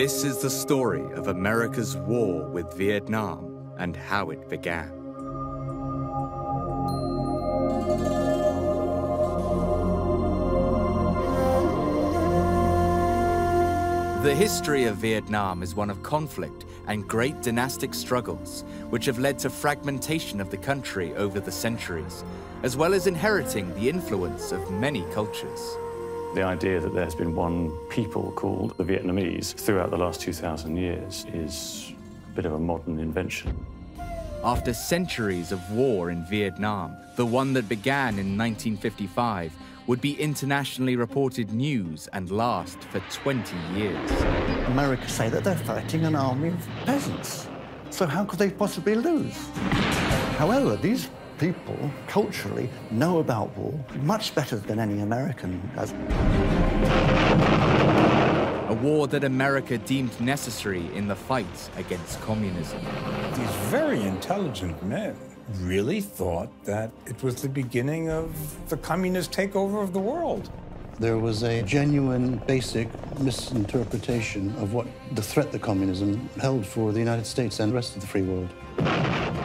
This is the story of America's war with Vietnam and how it began. The history of Vietnam is one of conflict and great dynastic struggles, which have led to fragmentation of the country over the centuries, as well as inheriting the influence of many cultures. The idea that there's been one people called the Vietnamese throughout the last 2,000 years is a bit of a modern invention. After centuries of war in Vietnam, the one that began in 1955 would be internationally reported news and last for 20 years. America say that they're fighting an army of peasants, so how could they possibly lose? However, these people culturally know about war much better than any American does. A war that America deemed necessary in the fight against communism. These very intelligent men really thought that it was the beginning of the communist takeover of the world. There was a genuine, basic misinterpretation of what the threat that communism held for the United States and the rest of the free world.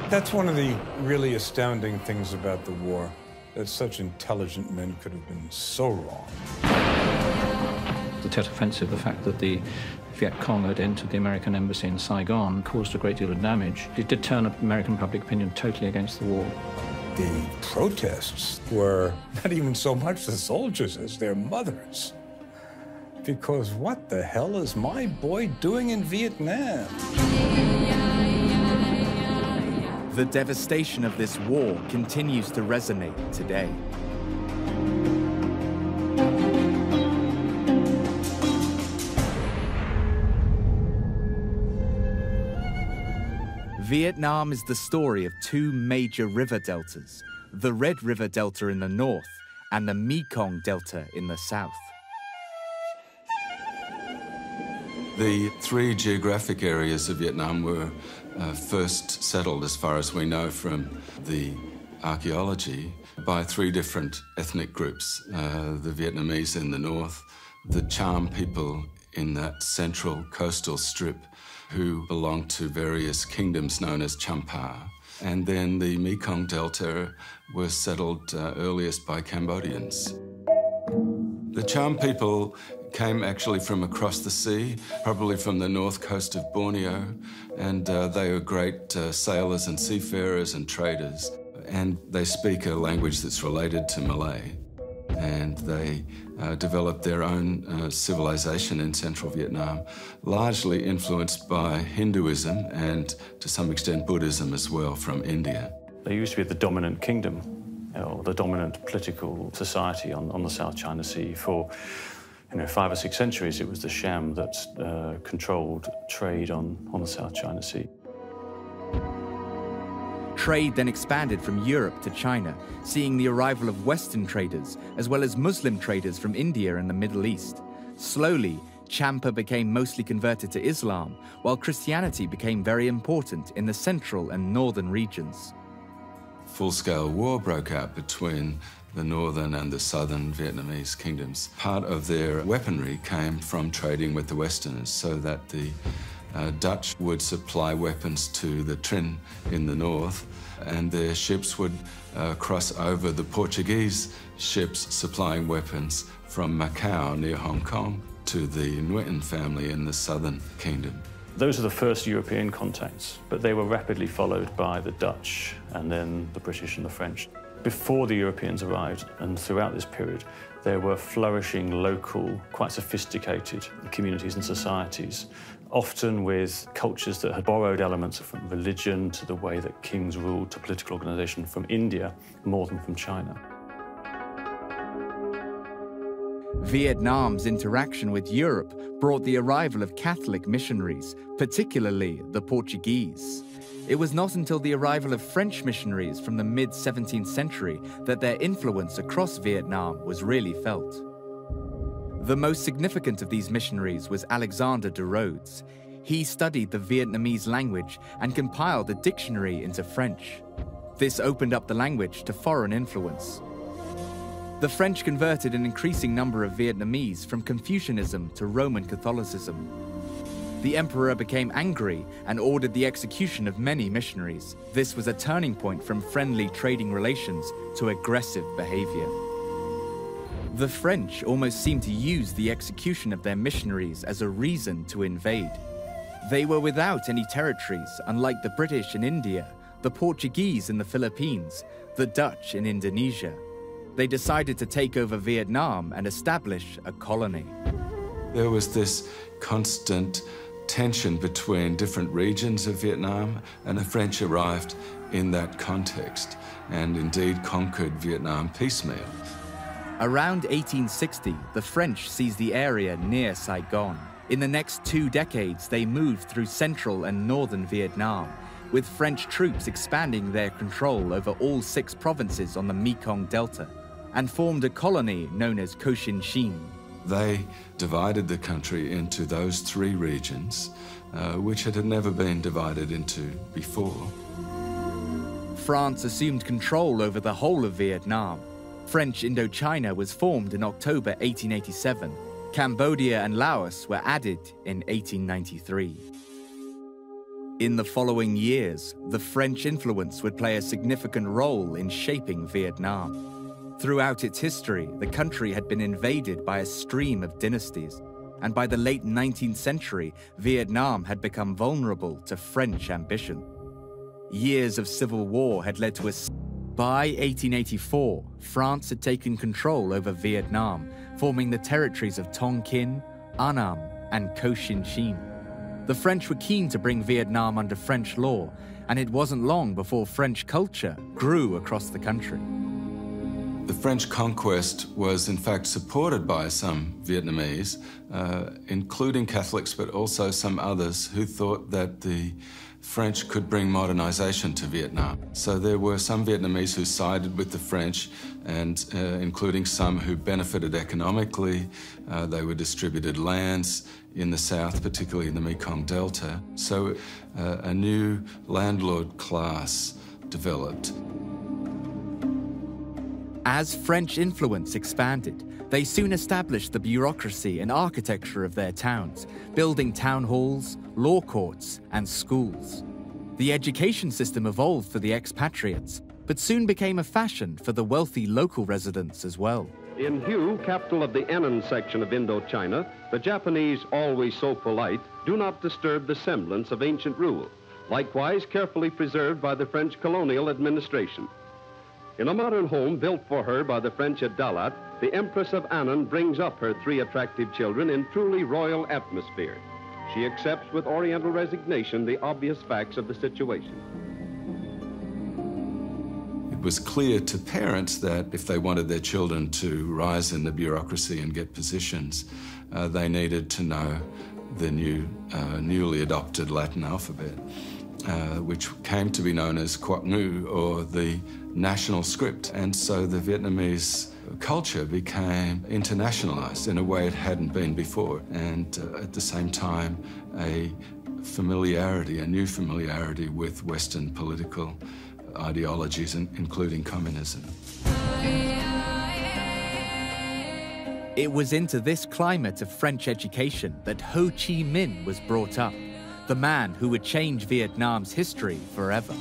That's one of the really astounding things about the war, that such intelligent men could have been so wrong. The Tet Offensive, the fact that the Viet Cong had entered the American embassy in Saigon, caused a great deal of damage. It did turn American public opinion totally against the war. The protests were not even so much the soldiers as their mothers. Because what the hell is my boy doing in Vietnam? The devastation of this war continues to resonate today. Vietnam is the story of two major river deltas, the Red River Delta in the north and the Mekong Delta in the south. The three geographic areas of Vietnam were first settled, as far as we know from the archaeology, by three different ethnic groups. The Vietnamese in the north, the Cham people in that central coastal strip who belonged to various kingdoms known as Champa, and then the Mekong Delta was settled earliest by Cambodians. The Cham people came actually from across the sea, probably from the north coast of Borneo, and they were great sailors and seafarers and traders. And they speak a language that's related to Malay. And they developed their own civilization in central Vietnam, largely influenced by Hinduism and to some extent Buddhism as well from India. They used to be the dominant kingdom, or the dominant political society on the South China Sea. For 5 or 6 centuries, it was the Sham that controlled trade on the South China Sea. Trade then expanded from Europe to China, seeing the arrival of Western traders, as well as Muslim traders from India and the Middle East. Slowly, Champa became mostly converted to Islam, while Christianity became very important in the central and northern regions. Full-scale war broke out between the northern and the southern Vietnamese kingdoms. Part of their weaponry came from trading with the Westerners, so that the Dutch would supply weapons to the Trinh in the north, and their ships would cross over the Portuguese ships supplying weapons from Macau near Hong Kong to the Nguyen family in the southern kingdom. Those are the first European contacts, but they were rapidly followed by the Dutch and then the British and the French. Before the Europeans arrived, and throughout this period, there were flourishing local, quite sophisticated communities and societies, often with cultures that had borrowed elements from religion to the way that kings ruled to political organization from India more than from China. Vietnam's interaction with Europe brought the arrival of Catholic missionaries, particularly the Portuguese. It was not until the arrival of French missionaries from the mid-17th century that their influence across Vietnam was really felt. The most significant of these missionaries was Alexander de Rhodes. He studied the Vietnamese language and compiled a dictionary into French. This opened up the language to foreign influence. The French converted an increasing number of Vietnamese from Confucianism to Roman Catholicism. The emperor became angry and ordered the execution of many missionaries. This was a turning point from friendly trading relations to aggressive behavior. The French almost seemed to use the execution of their missionaries as a reason to invade. They were without any territories, unlike the British in India, the Portuguese in the Philippines, the Dutch in Indonesia. They decided to take over Vietnam and establish a colony. There was this constant tension between different regions of Vietnam, and the French arrived in that context and indeed conquered Vietnam piecemeal. Around 1860, the French seized the area near Saigon. In the next 2 decades, they moved through central and northern Vietnam, with French troops expanding their control over all 6 provinces on the Mekong Delta, and formed a colony known as Cochinchine. They divided the country into those 3 regions, which it had never been divided into before. France assumed control over the whole of Vietnam. French Indochina was formed in October 1887. Cambodia and Laos were added in 1893. In the following years, the French influence would play a significant role in shaping Vietnam. Throughout its history, the country had been invaded by a stream of dynasties, and by the late 19th century, Vietnam had become vulnerable to French ambition. Years of civil war had led to a... By 1884, France had taken control over Vietnam, forming the territories of Tonkin, Annam, and Cochinchine. The French were keen to bring Vietnam under French law, and it wasn't long before French culture grew across the country. The French conquest was in fact supported by some Vietnamese, including Catholics, but also some others who thought that the French could bring modernization to Vietnam. So there were some Vietnamese who sided with the French, and including some who benefited economically. They were distributed lands in the south, particularly in the Mekong Delta. So a new landlord class developed. As French influence expanded, they soon established the bureaucracy and architecture of their towns, building town halls, law courts, and schools. The education system evolved for the expatriates, but soon became a fashion for the wealthy local residents as well. In Hue, capital of the Annan section of Indochina, the Japanese, always so polite, do not disturb the semblance of ancient rule, likewise carefully preserved by the French colonial administration. In a modern home built for her by the French at Dalat, the Empress of Annan brings up her 3 attractive children in truly royal atmosphere. She accepts with oriental resignation the obvious facts of the situation. It was clear to parents that if they wanted their children to rise in the bureaucracy and get positions, they needed to know the newly adopted Latin alphabet, which came to be known as Quoc Ngu, or the national script. And so the Vietnamese culture became internationalized in a way it hadn't been before. And at the same time, a new familiarity with Western political ideologies, including communism. It was into this climate of French education that Ho Chi Minh was brought up, the man who would change Vietnam's history forever.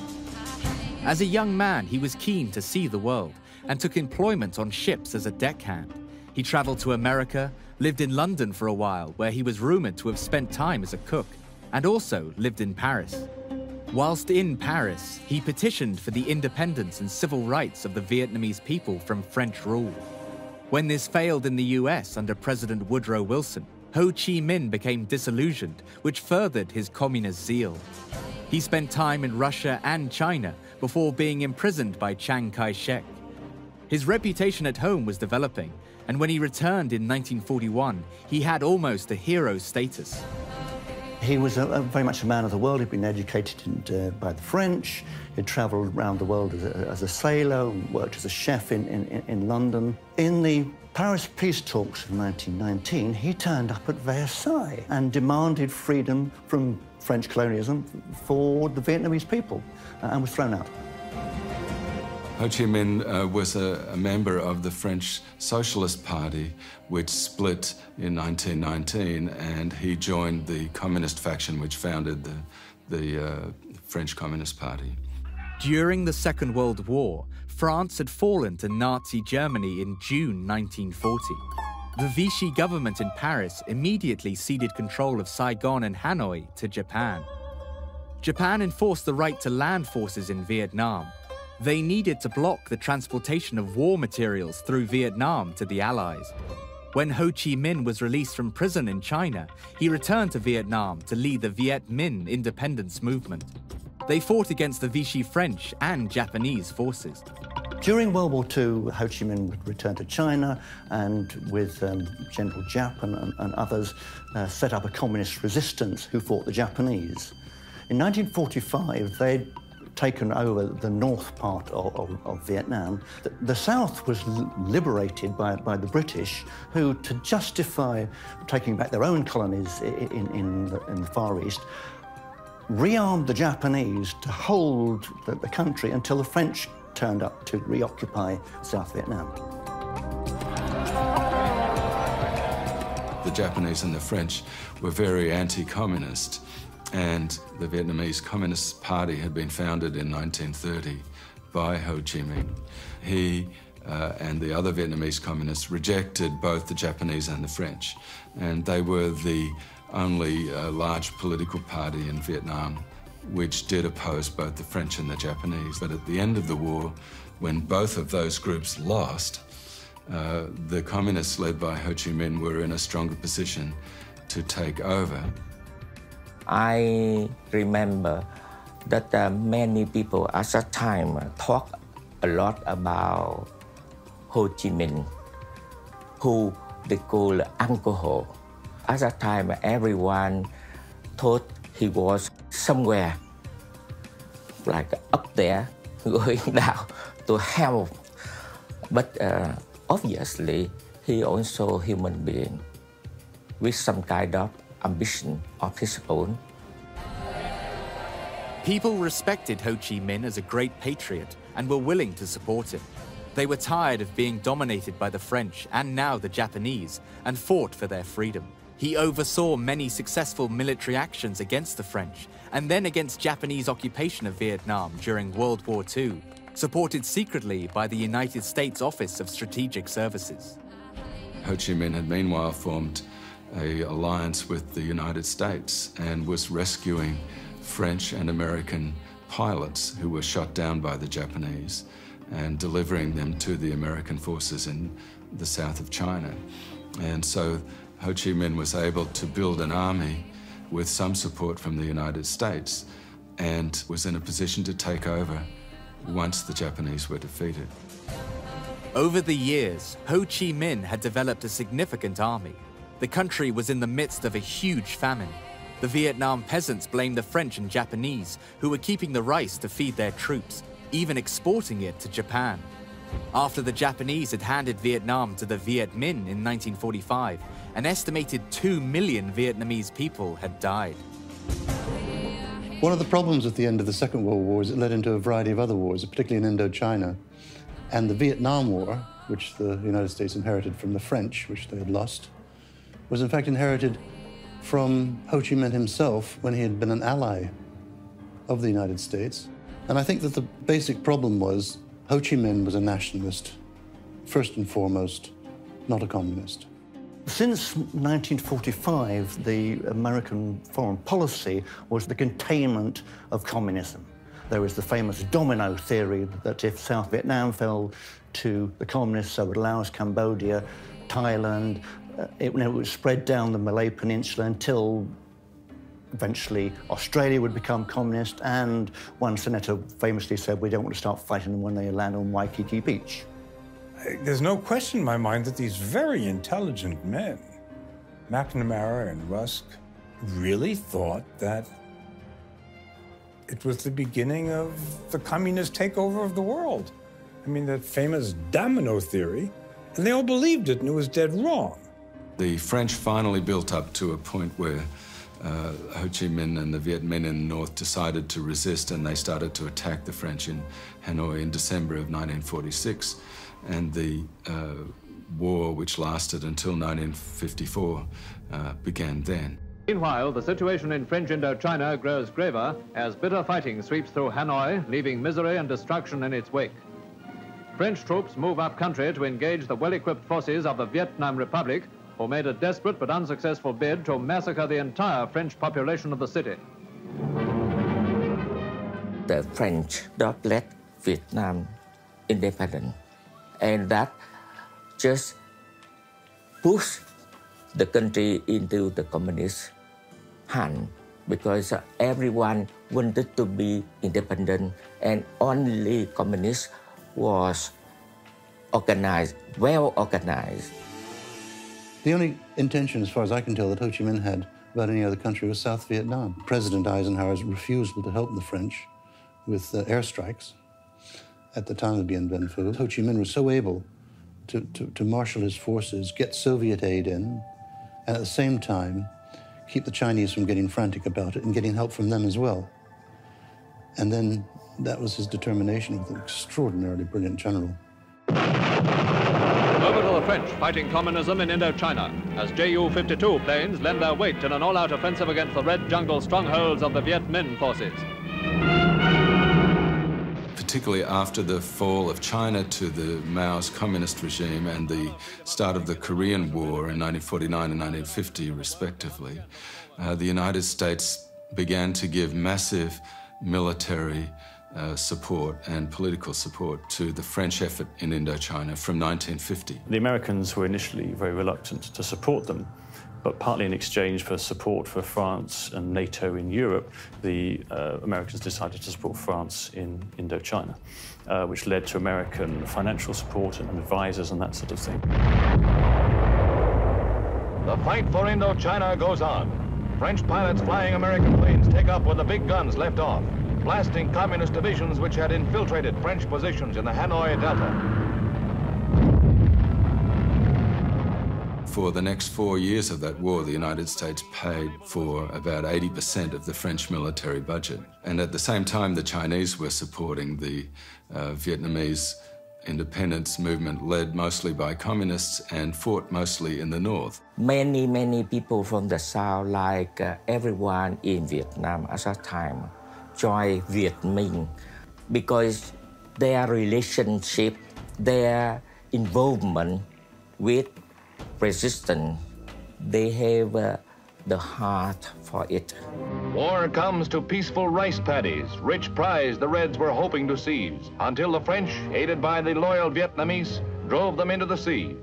As a young man, he was keen to see the world and took employment on ships as a deckhand. He traveled to America, lived in London for a while, where he was rumored to have spent time as a cook, and also lived in Paris. Whilst in Paris, he petitioned for the independence and civil rights of the Vietnamese people from French rule. When this failed in the US under President Woodrow Wilson, Ho Chi Minh became disillusioned, which furthered his communist zeal. He spent time in Russia and China before being imprisoned by Chiang Kai-shek. His reputation at home was developing, and when he returned in 1941, he had almost a hero status. He was very much a man of the world. He'd been educated by the French. He'd travelled around the world as a sailor, worked as a chef in London. In the Paris peace talks of 1919, he turned up at Versailles and demanded freedom from French colonialism for the Vietnamese people, and was thrown out. Ho Chi Minh was a member of the French Socialist Party, which split in 1919, and he joined the communist faction which founded the French Communist Party. During the Second World War, France had fallen to Nazi Germany in June 1940. The Vichy government in Paris immediately ceded control of Saigon and Hanoi to Japan. Japan enforced the right to land forces in Vietnam. They needed to block the transportation of war materials through Vietnam to the Allies. When Ho Chi Minh was released from prison in China, he returned to Vietnam to lead the Viet Minh independence movement. They fought against the Vichy French and Japanese forces. During World War II, Ho Chi Minh returned to China and with General Giap and others set up a communist resistance who fought the Japanese. In 1945, they'd taken over the north part of Vietnam. The south was liberated by the British, who, to justify taking back their own colonies in the Far East, rearmed the Japanese to hold the country until the French turned up to reoccupy South Vietnam. The Japanese and the French were very anti-communist, and the Vietnamese Communist Party had been founded in 1930 by Ho Chi Minh. He and the other Vietnamese communists rejected both the Japanese and the French, and they were the only large political party in Vietnam which did oppose both the French and the Japanese. But at the end of the war, when both of those groups lost, the communists led by Ho Chi Minh were in a stronger position to take over. I remember that many people at that time talk a lot about Ho Chi Minh, who they call Uncle Ho. At that time, everyone thought he was somewhere, like up there, going down to hell. But obviously, he also a human being with some kind of ambition of his own. People respected Ho Chi Minh as a great patriot and were willing to support him. They were tired of being dominated by the French and now the Japanese and fought for their freedom. He oversaw many successful military actions against the French and then against Japanese occupation of Vietnam during World War II, supported secretly by the United States Office of Strategic Services. Ho Chi Minh had meanwhile formed an alliance with the United States and was rescuing French and American pilots who were shot down by the Japanese and delivering them to the American forces in the south of China. And so Ho Chi Minh was able to build an army with some support from the United States and was in a position to take over once the Japanese were defeated. Over the years, Ho Chi Minh had developed a significant army. The country was in the midst of a huge famine. The Vietnam peasants blamed the French and Japanese, who were keeping the rice to feed their troops, even exporting it to Japan. After the Japanese had handed Vietnam to the Viet Minh in 1945, an estimated 2 million Vietnamese people had died. One of the problems at the end of the Second World War is it led into a variety of other wars, particularly in Indochina. And the Vietnam War, which the United States inherited from the French, which they had lost, was in fact inherited from Ho Chi Minh himself when he had been an ally of the United States. And I think that the basic problem was Ho Chi Minh was a nationalist, first and foremost, not a communist. Since 1945, the American foreign policy was the containment of communism. There was the famous domino theory that if South Vietnam fell to the communists, so would Laos, Cambodia, Thailand. It would spread down the Malay Peninsula until eventually Australia would become communist, and one senator famously said, we don't want to start fighting them when they land on Waikiki Beach. There's no question in my mind that these very intelligent men, McNamara and Rusk, really thought that it was the beginning of the communist takeover of the world. I mean, that famous domino theory, and they all believed it, and it was dead wrong. The French finally built up to a point where Ho Chi Minh and the Viet Minh in the north decided to resist, and they started to attack the French in Hanoi in December of 1946. And the war, which lasted until 1954, began then. Meanwhile, the situation in French Indochina grows graver as bitter fighting sweeps through Hanoi, leaving misery and destruction in its wake. French troops move up country to engage the well-equipped forces of the Vietnam Republic, who made a desperate but unsuccessful bid to massacre the entire French population of the city. The French don't let Vietnam independent, and that just pushed the country into the communist hand, because everyone wanted to be independent, and only communist was organized, well organized. The only intention, as far as I can tell, that Ho Chi Minh had about any other country was South Vietnam. President Eisenhower's refusal to help the French with airstrikes at the time of Dien Bien Phu. Ho Chi Minh was so able to marshal his forces, get Soviet aid in, and at the same time keep the Chinese from getting frantic about it and getting help from them as well. And then that was his determination with an extraordinarily brilliant general. Over to the French fighting communism in Indochina as Ju-52 planes lend their weight in an all-out offensive against the red jungle strongholds of the Viet Minh forces. Particularly after the fall of China to the Mao's communist regime and the start of the Korean War in 1949 and 1950, respectively, the United States began to give massive military support and political support to the French effort in Indochina from 1950. The Americans were initially very reluctant to support them, but partly in exchange for support for France and NATO in Europe, the Americans decided to support France in Indochina, which led to American financial support and advisors and that sort of thing. The fight for Indochina goes on. French pilots flying American planes take up where the big guns left off, blasting communist divisions which had infiltrated French positions in the Hanoi Delta. For the next 4 years of that war, the United States paid for about 80% of the French military budget. And at the same time, the Chinese were supporting the Vietnamese independence movement led mostly by communists and fought mostly in the north. Many people from the south, like everyone in Vietnam at that time, joined Viet Minh because their relationship, their involvement with resistance, they have the heart for it. War comes to peaceful rice paddies, rich prize the Reds were hoping to seize, until the French, aided by the loyal Vietnamese, drove them into the sea.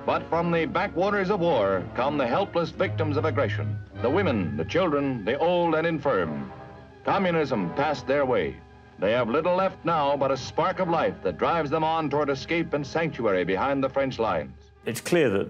But from the backwaters of war come the helpless victims of aggression, the women, the children, the old and infirm. Communism passed their way. They have little left now but a spark of life that drives them on toward escape and sanctuary behind the French lines. It's clear that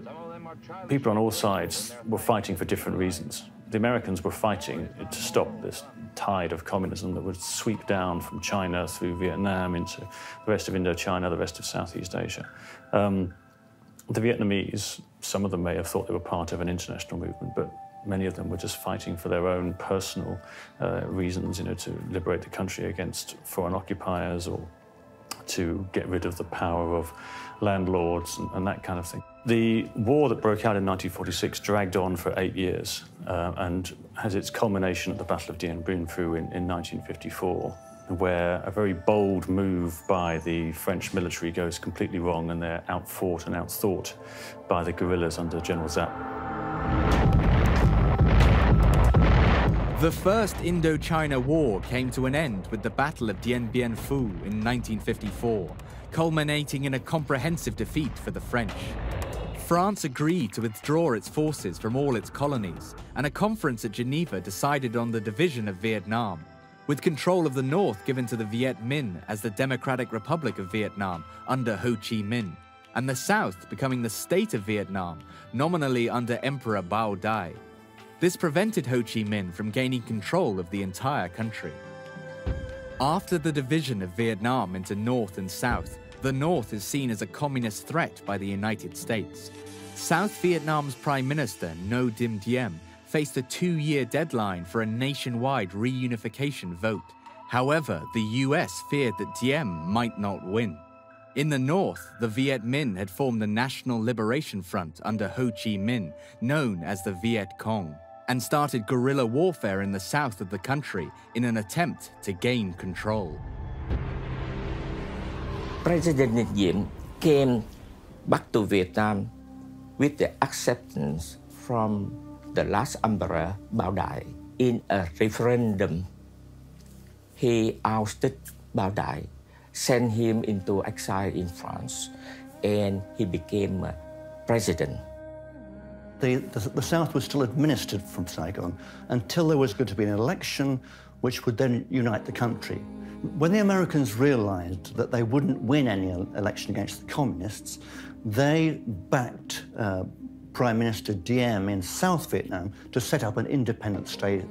people on all sides were fighting for different reasons. The Americans were fighting to stop this tide of communism that would sweep down from China through Vietnam into the rest of Indochina, the rest of Southeast Asia. The Vietnamese, some of them may have thought they were part of an international movement, but many of them were just fighting for their own personal reasons, to liberate the country against foreign occupiers or to get rid of the power of landlords and that kind of thing. The war that broke out in 1946 dragged on for 8 years and has its culmination at the Battle of Dien Bien Phu in 1954, where a very bold move by the French military goes completely wrong and they're outfought and outthought by the guerrillas under General Zapp. The First Indochina War came to an end with the Battle of Dien Bien Phu in 1954, culminating in a comprehensive defeat for the French. France agreed to withdraw its forces from all its colonies, and a conference at Geneva decided on the division of Vietnam, with control of the north given to the Viet Minh as the Democratic Republic of Vietnam under Ho Chi Minh, and the south becoming the state of Vietnam, nominally under Emperor Bao Dai. This prevented Ho Chi Minh from gaining control of the entire country. After the division of Vietnam into North and South, the North is seen as a communist threat by the United States. South Vietnam's Prime Minister, Ngo Dinh Diem, faced a 2-year deadline for a nationwide reunification vote. However, the US feared that Diem might not win. In the north, the Viet Minh had formed the National Liberation Front under Ho Chi Minh, known as the Viet Cong, and started guerrilla warfare in the south of the country in an attempt to gain control. President Diem came back to Vietnam with the acceptance from the last emperor Bao Dai. In a referendum, he ousted Bao Dai, sent him into exile in France, and he became president. The South was still administered from Saigon until there was going to be an election which would then unite the country. When the Americans realized that they wouldn't win any election against the communists, they backed Prime Minister Diem in South Vietnam to set up an independent state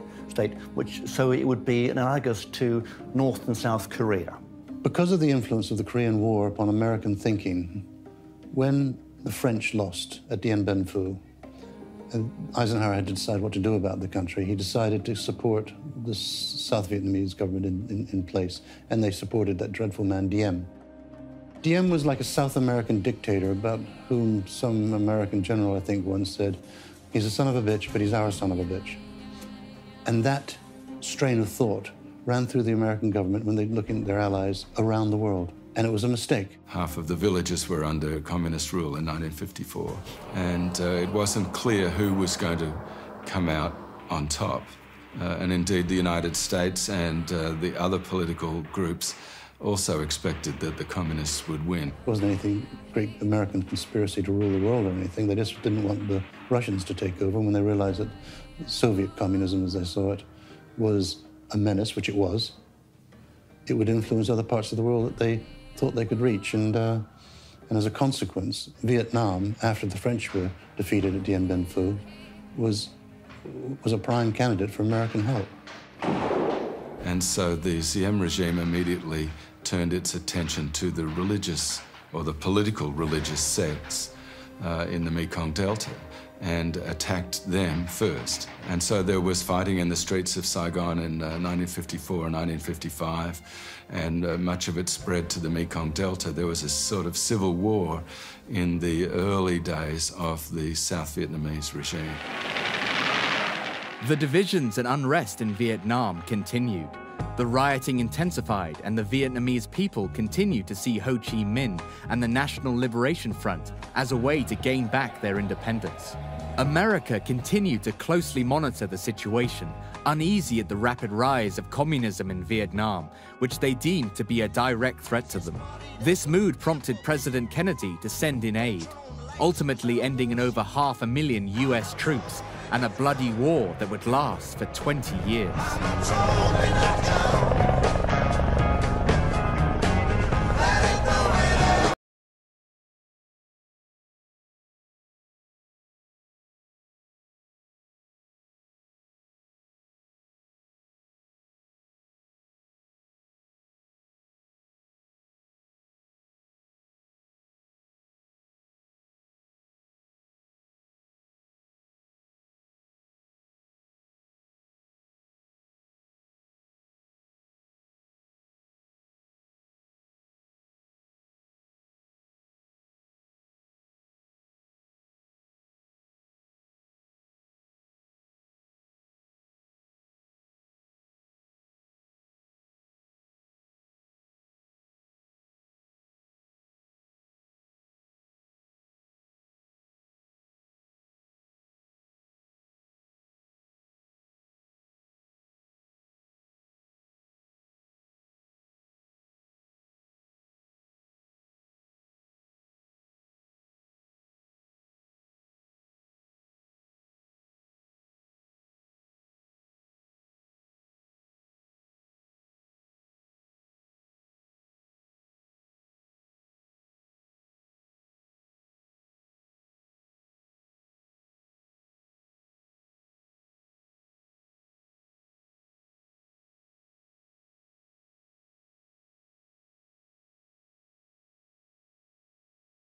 so it would be analogous to North and South Korea. Because of the influence of the Korean War upon American thinking, when the French lost at Dien Bien Phu, and Eisenhower had to decide what to do about the country, he decided to support the South Vietnamese government in place, and they supported that dreadful man Diem. Diem was like a South American dictator about whom some American general, I think, once said, he's a son of a bitch, but he's our son of a bitch. And that strain of thought ran through the American government when they looked at their allies around the world. And it was a mistake. Half of the villages were under communist rule in 1954, and it wasn't clear who was going to come out on top. And indeed, the United States and the other political groups also expected that the communists would win. It wasn't anything great American conspiracy to rule the world or anything. They just didn't want the Russians to take over when they realized that Soviet communism, as they saw it, was a menace, which it was. It would influence other parts of the world that they thought they could reach. And as a consequence, Vietnam, after the French were defeated at Dien Bien Phu, was a prime candidate for American help. And so the Diem regime immediately turned its attention to the religious, or the political religious sects in the Mekong Delta, and attacked them first. And so there was fighting in the streets of Saigon in 1954 and 1955, and much of it spread to the Mekong Delta. There was a sort of civil war in the early days of the South Vietnamese regime. The divisions and unrest in Vietnam continued. The rioting intensified, and the Vietnamese people continued to see Ho Chi Minh and the National Liberation Front as a way to gain back their independence. America continued to closely monitor the situation, uneasy at the rapid rise of communism in Vietnam, which they deemed to be a direct threat to them. This mood prompted President Kennedy to send in aid, ultimately ending in over 500,000 US troops and a bloody war that would last for 20 years.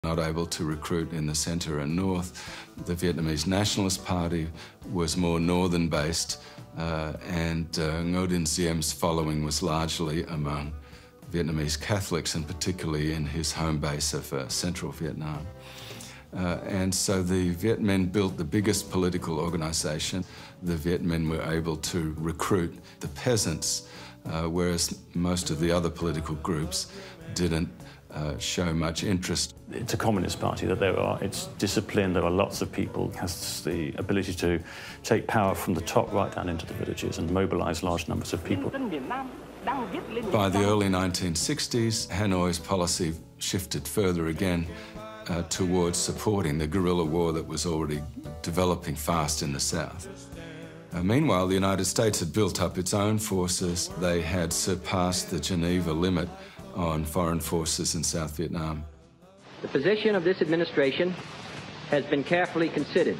not able to recruit in the centre and north. The Vietnamese Nationalist Party was more northern-based, and Ngo Dinh Diem's following was largely among Vietnamese Catholics, and particularly in his home base of central Vietnam. And so the Viet Minh built the biggest political organisation. The Viet Minh were able to recruit the peasants, whereas most of the other political groups didn't show much interest. It's a communist party that it's disciplined, there are lots of people, has the ability to take power from the top right down into the villages and mobilise large numbers of people. By the early 1960s, Hanoi's policy shifted further again towards supporting the guerrilla war that was already developing fast in the south. Meanwhile, the United States had built up its own forces. They had surpassed the Geneva limit on foreign forces in South Vietnam. The position of this administration has been carefully considered,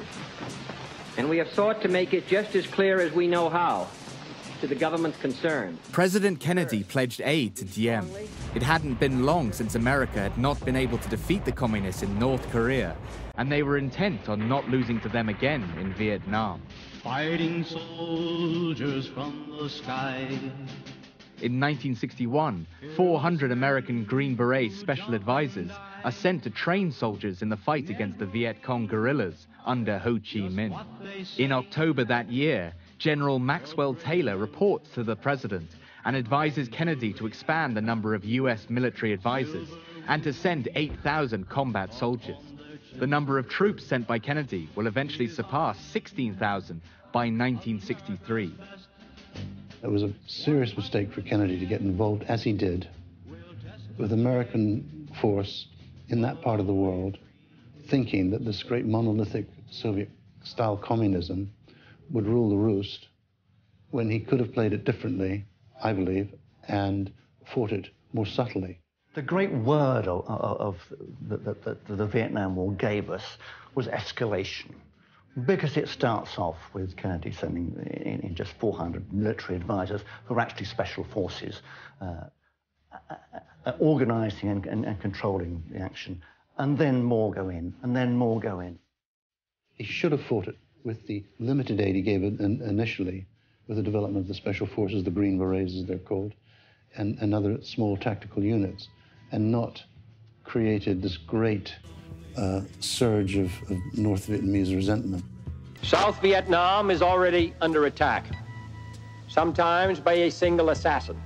and we have sought to make it just as clear as we know how to the governments concerned. President Kennedy pledged aid to Diem. It hadn't been long since America had not been able to defeat the communists in North Korea, and they were intent on not losing to them again in Vietnam. Fighting soldiers from the sky. In 1961, 400 American Green Beret special advisors are sent to train soldiers in the fight against the Viet Cong guerrillas under Ho Chi Minh. In October that year, General Maxwell Taylor reports to the president and advises Kennedy to expand the number of US military advisors and to send 8,000 combat soldiers. The number of troops sent by Kennedy will eventually surpass 16,000 by 1963. It was a serious mistake for Kennedy to get involved, as he did, with American force in that part of the world, thinking that this great monolithic Soviet-style communism would rule the roost, when he could have played it differently, I believe, and fought it more subtly. The great word that the Vietnam War gave us was escalation, because it starts off with Kennedy sending in just 400 military advisors who are actually special forces, organising and controlling the action, and then more go in, and then more go in. He should have fought it with the limited aid he gave initially, with the development of the special forces, the Green Berets as they're called, and other small tactical units, and not created this great surge of North Vietnamese resentment. South Vietnam is already under attack, sometimes by a single assassin,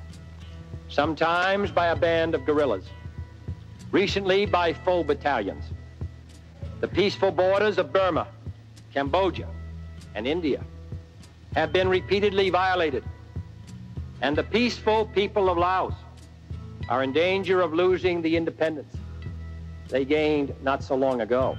sometimes by a band of guerrillas, recently by full battalions. The peaceful borders of Burma, Cambodia, and India have been repeatedly violated, and the peaceful people of Laos are in danger of losing the independence they gained not so long ago.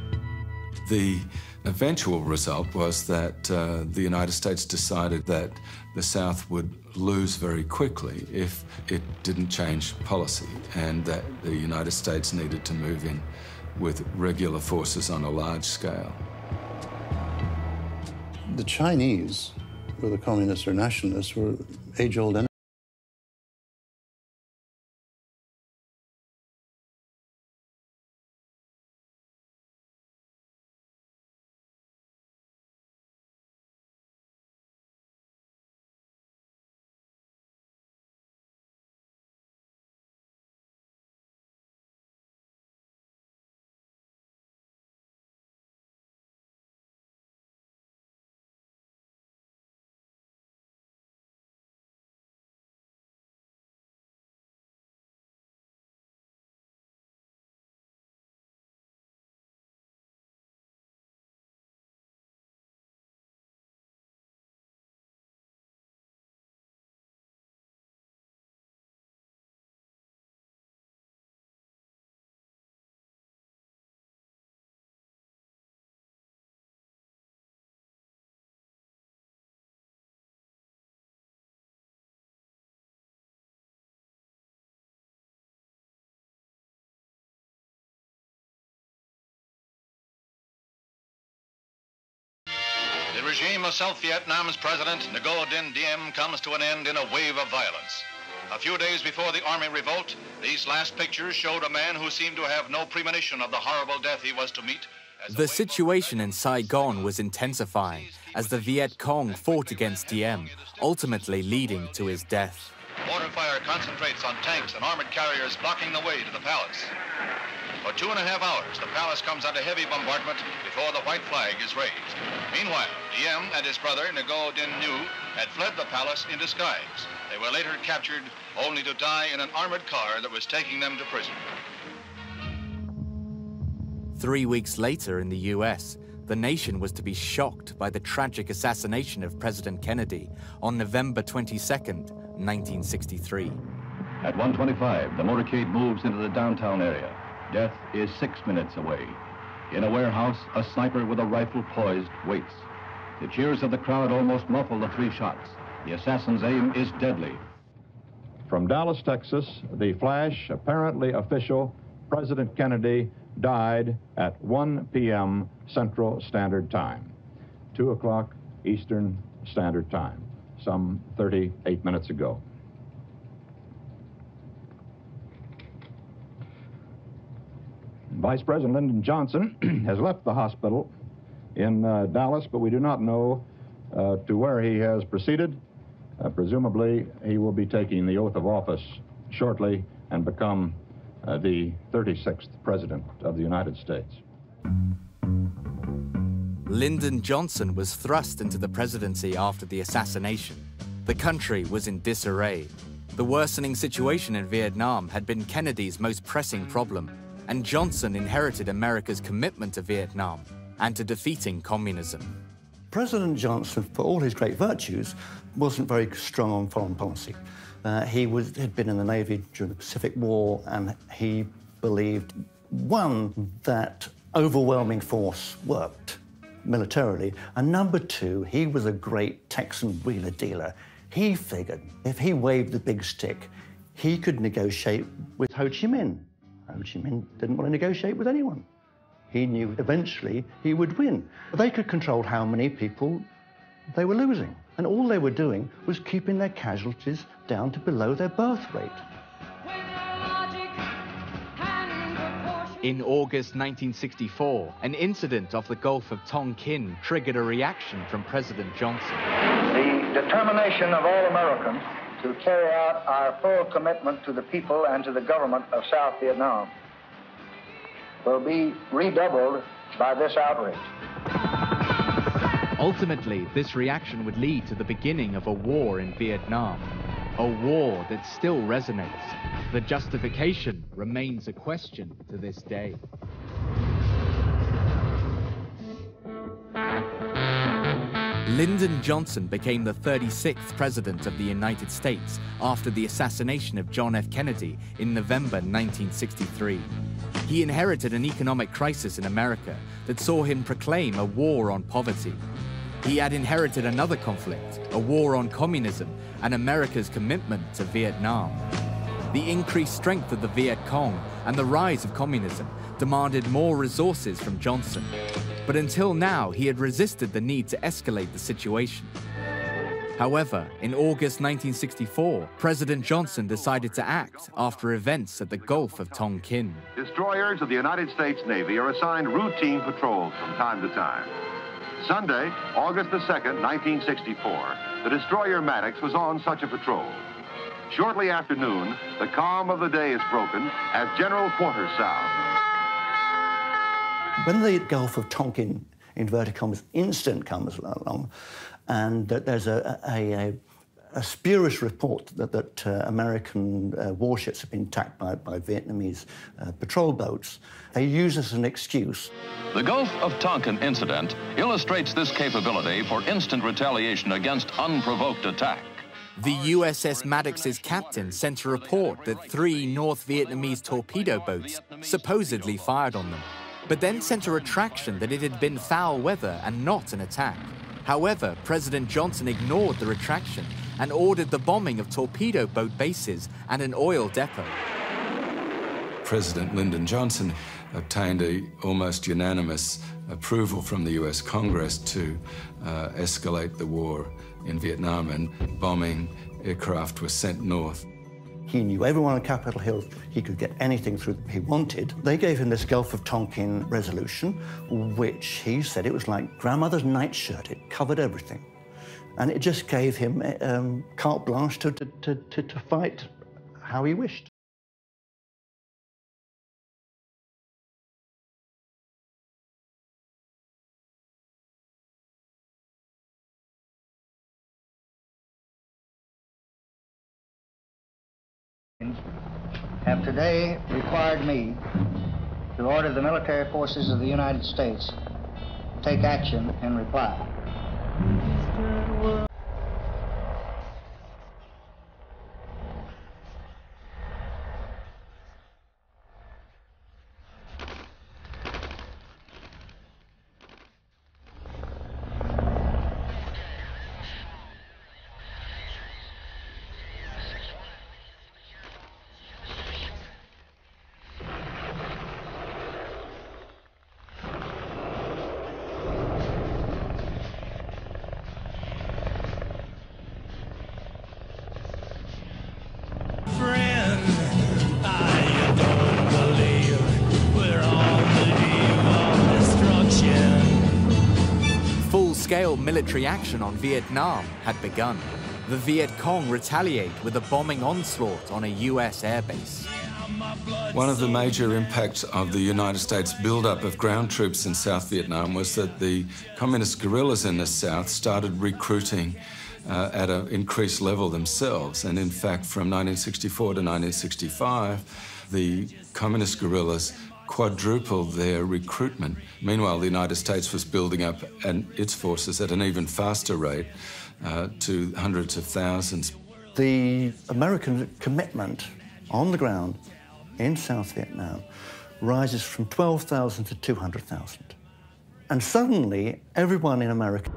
The eventual result was that the United States decided that the South would lose very quickly if it didn't change policy, and that the United States needed to move in with regular forces on a large scale. The Chinese, whether communists or nationalists, were age-old enemies. The regime of South Vietnam's president, Ngo Dinh Diem, comes to an end in a wave of violence. A few days before the army revolt, these last pictures showed a man who seemed to have no premonition of the horrible death he was to meet. The situation in Saigon was intensifying as the Viet Cong fought against Diem, ultimately leading to his death. Mortar fire concentrates on tanks and armored carriers blocking the way to the palace. For 2.5 hours, the palace comes under heavy bombardment before the white flag is raised. Meanwhile, Diem and his brother, Ngo Dinh Nhu, had fled the palace in disguise. They were later captured, only to die in an armored car that was taking them to prison. 3 weeks later in the US, the nation was to be shocked by the tragic assassination of President Kennedy on November 22nd, 1963. At 1:25, the motorcade moves into the downtown area. Death is 6 minutes away. In a warehouse, a sniper with a rifle poised waits. The cheers of the crowd almost muffle the 3 shots. The assassin's aim is deadly. From Dallas, Texas, the flash, apparently official, President Kennedy died at 1 p.m. Central Standard Time, 2 o'clock Eastern Standard Time, some 38 minutes ago. Vice President Lyndon Johnson has left the hospital in Dallas, but we do not know to where he has proceeded. Presumably, he will be taking the oath of office shortly and become the 36th President of the United States. Lyndon Johnson was thrust into the presidency after the assassination. The country was in disarray. The worsening situation in Vietnam had been Kennedy's most pressing problem, and Johnson inherited America's commitment to Vietnam and to defeating communism. President Johnson, for all his great virtues, wasn't very strong on foreign policy. He had been in the Navy during the Pacific War, and he believed, one, that overwhelming force worked militarily, and number 2, he was a great Texan wheeler dealer. He figured if he waved the big stick, he could negotiate with Ho Chi Minh. Ho Chi Minh didn't want to negotiate with anyone. He knew eventually he would win. They could control how many people they were losing, and all they were doing was keeping their casualties down to below their birth rate. In August 1964, an incident off the Gulf of Tonkin triggered a reaction from President Johnson. The determination of all Americans to carry out our full commitment to the people and to the government of South Vietnam will be redoubled by this outrage. Ultimately, this reaction would lead to the beginning of a war in Vietnam, a war that still resonates. The justification remains a question to this day. Lyndon Johnson became the 36th President of the United States after the assassination of John F. Kennedy in November 1963. He inherited an economic crisis in America that saw him proclaim a war on poverty. He had inherited another conflict, a war on communism, and America's commitment to Vietnam. The increased strength of the Viet Cong and the rise of communism demanded more resources from Johnson. But until now, he had resisted the need to escalate the situation. However, in August 1964, President Johnson decided to act after events at the Gulf of Tonkin. Destroyers of the United States Navy are assigned routine patrols from time to time. Sunday, August the 2nd, 1964, the destroyer Maddox was on such a patrol. Shortly after noon, the calm of the day is broken as general quarters sound. When the Gulf of Tonkin, inverted commas, incident comes along, and there's a spurious report that American warships have been attacked by Vietnamese patrol boats, they use as an excuse. The Gulf of Tonkin incident illustrates this capability for instant retaliation against unprovoked attack. The USS Maddox's captain sent a report that 3 North Vietnamese torpedo boats supposedly fired on them, but then sent a retraction that it had been foul weather and not an attack. However, President Johnson ignored the retraction and ordered the bombing of torpedo boat bases and an oil depot. President Lyndon Johnson obtained an almost unanimous approval from the US Congress to escalate the war in Vietnam, and bombing aircraft were sent north. He knew everyone on Capitol Hill. He could get anything through he wanted. They gave him this Gulf of Tonkin resolution, which he said it was like grandmother's nightshirt. It covered everything. And it just gave him carte blanche to fight how he wished. Have today required me to order the military forces of the United States to take action in reply. Full-scale military action on Vietnam had begun. The Viet Cong retaliate with a bombing onslaught on a US airbase. One of the major impacts of the United States build-up of ground troops in South Vietnam was that the communist guerrillas in the South started recruiting at an increased level themselves. And in fact, from 1964 to 1965, the communist guerrillas quadrupled their recruitment. Meanwhile, the United States was building up its forces at an even faster rate to hundreds of thousands. The American commitment on the ground in South Vietnam rises from 12,000 to 200,000. And suddenly, everyone in America